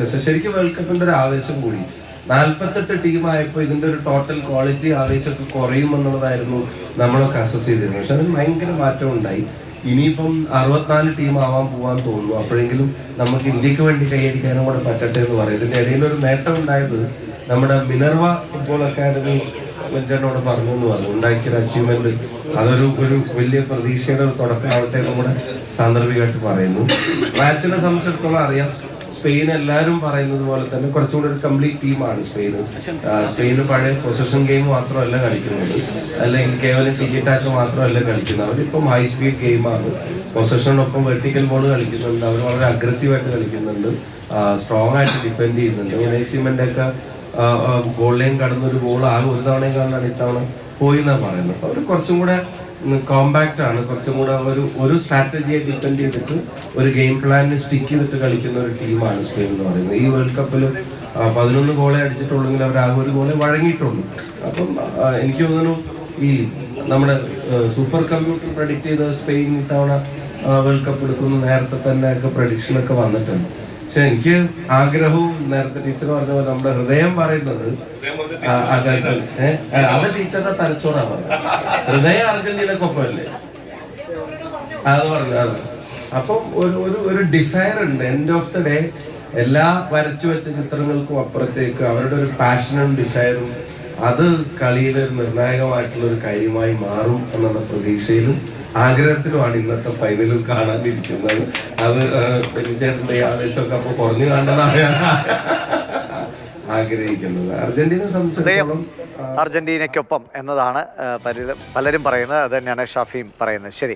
Matches. ശരിക്കും world കപ്പിന്റെ ഒരു ആവേശം കൂടി. 48 ടീമായപ്പോൾ ഇതിന്റെ ഒരു ടോട്ടൽ ക്വാളിറ്റി ആവേശമൊക്കെ കുറയുമെന്നുള്ളതായിരുന്നു നമ്മളൊക്കെ അസസ് ചെയ്തിരുന്നത്. പക്ഷെ അതിന് ഭയങ്കര മാറ്റം ഉണ്ടായി. ഇനിയിപ്പം 64 ടീം ആവാൻ പോവാൻ തോന്നുന്നു. അപ്പോഴെങ്കിലും നമുക്ക് ഇന്ത്യക്ക് വേണ്ടി കൈയടിക്കാനും കൂടെ പറ്റട്ടെ എന്ന് പറയും. ഇതിന്റെ ഇടയിൽ ഒരു നേട്ടം ഉണ്ടായത് നമ്മുടെ മിനർവ ഫുട്ബോൾ അക്കാദമി വെഞ്ചറിനോട് പറഞ്ഞു എന്ന് പറഞ്ഞു. ഉണ്ടാക്കിയൊരു അച്ചീവ്മെന്റ് അതൊരു വലിയ പ്രതീക്ഷയുടെ ഒരു തുടക്കമാവട്ടെ എന്നും കൂടെ സാന്ദർഭികമായിട്ട് പറയുന്നു. മാച്ചിനെ സംബന്ധിച്ചിടത്തോളം അറിയാം, സ്പെയിൻ എല്ലാവരും പറയുന്നത് പോലെ തന്നെ കുറച്ചുകൂടി ഒരു കംപ്ലീറ്റ് ടീമാണ് സ്പെയിന്. സ്പെയിന് പഴയ പൊസിഷൻ ഗെയിം മാത്രമല്ല കളിക്കുന്നത്, അല്ലെങ്കിൽ കേവലം ടിക്കറ്റാക്ക് മാത്രമല്ല കളിക്കുന്നത്. അവരിപ്പം ഹൈ സ്പീഡ് ഗെയിമാണ്. പൊസിഷനൊപ്പം വെർട്ടിക്കൽ ബോൾ കളിക്കുന്നുണ്ട്. അവർ വളരെ അഗ്രസീവായിട്ട് കളിക്കുന്നുണ്ട്, സ്ട്രോങ് ആയിട്ട് ഡിഫെൻഡ് ചെയ്യുന്നുണ്ട്. നെയ്സിമെൻ്റെ ഒക്കെ ഗോൾ ലൈൻ കടന്നൊരു ഗോൾ ആകെ ഒരു തവണയും കാണാൻ ഇത്തവണ പോയി എന്നാണ് പറയുന്നത്. അവർ കുറച്ചും കൂടെ കോമ്പാക്റ്റ് ആണ്, കുറച്ചും കൂടെ ഒരു സ്ട്രാറ്റജിയെ ഡിപ്പെൻഡ് ചെയ്തിട്ട് ഒരു ഗെയിം പ്ലാനിന് സ്റ്റിക്ക് ചെയ്തിട്ട് കളിക്കുന്ന ഒരു ടീമാണ് സ്പെയിൻ എന്ന് പറയുന്നത്. ഈ വേൾഡ് കപ്പിൽ 11 ഗോളെ അടിച്ചിട്ടുള്ളെങ്കിൽ അവർ ആകെ ഒരു ഗോളെ വഴങ്ങിയിട്ടുള്ളൂ. അപ്പം എനിക്ക് തോന്നുന്നു ഈ നമ്മുടെ സൂപ്പർ കമ്പ്യൂട്ടർ പ്രഡിക്റ്റ് ചെയ്ത സ്പെയിൻ ഇത്തവണ വേൾഡ് കപ്പ് എടുക്കുന്ന നേരത്തെ തന്നെ ഒക്കെ പ്രഡിക്ഷനൊക്കെ വന്നിട്ടുണ്ട്. പക്ഷെ എനിക്ക് ആഗ്രഹവും നേരത്തെ ടീച്ചർ പറഞ്ഞ പോലെ നമ്മുടെ ഹൃദയം പറയുന്നത് അത് ടീച്ചറുടെ തലച്ചോറാണ് പറഞ്ഞത്. ഹൃദയം അർജന്റീനക്കൊപ്പമല്ലേ അത് പറഞ്ഞു. അത് അപ്പം ഒരു ഡിസയർ ഉണ്ട്. എൻഡ് ഓഫ് ദ ഡേ എല്ലാ വരച്ചു വെച്ച ചിത്രങ്ങൾക്കും അപ്പുറത്തേക്ക് അവരുടെ ഒരു പാഷനും ഡിസയറും അത് കളിയിൽ ഒരു നിർണായകമായിട്ടുള്ള ഒരു കാര്യമായി മാറും എന്നുള്ള പ്രതീക്ഷയിലും ആഗ്രഹത്തിലുമാണ് ഇന്നത്തെ ഫൈനലും കാണാനിരിക്കുന്നത്. അത് ചേട്ടൻ്റെ ആവേശമൊക്കെ അപ്പൊ കുറഞ്ഞു കാണുന്നതാണ് ആഗ്രഹിക്കുന്നത്. അർജന്റീനയെ സംബന്ധിച്ചിടത്തോളം അർജന്റീനയ്ക്കൊപ്പം എന്നതാണ് പലരും പറയുന്നത്. അത് തന്നെയാണ് ഷാഫിയും പറയുന്നത്. ശരി.